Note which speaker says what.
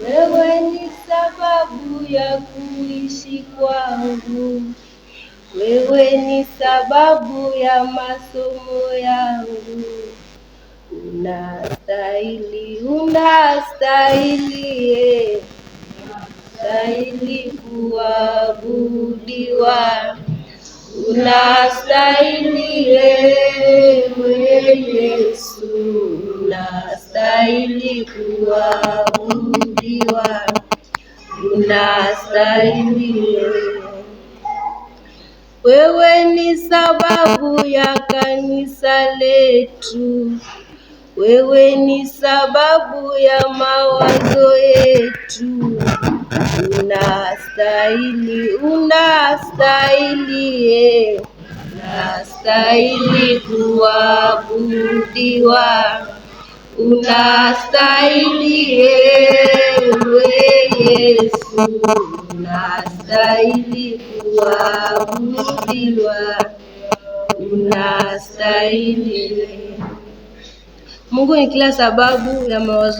Speaker 1: Wewe ni sababu ya kuishi kwangu, wewe ni sababu ya masomo yangu. Unastahili, unastahili, unastahili kuabudiwa. Unastahili wewe Yesu, unastahili kuabudiwa. Unastahili wewe ni sababu ya kanisa letu, wewe ni sababu ya mawazo yetu. Unastahili, unastahili, unastahili kuabudiwa. Unastahili wewe Yesu, unastahili kuabudiwa. Unastahili. Mungu ni kila sababu ya mawazo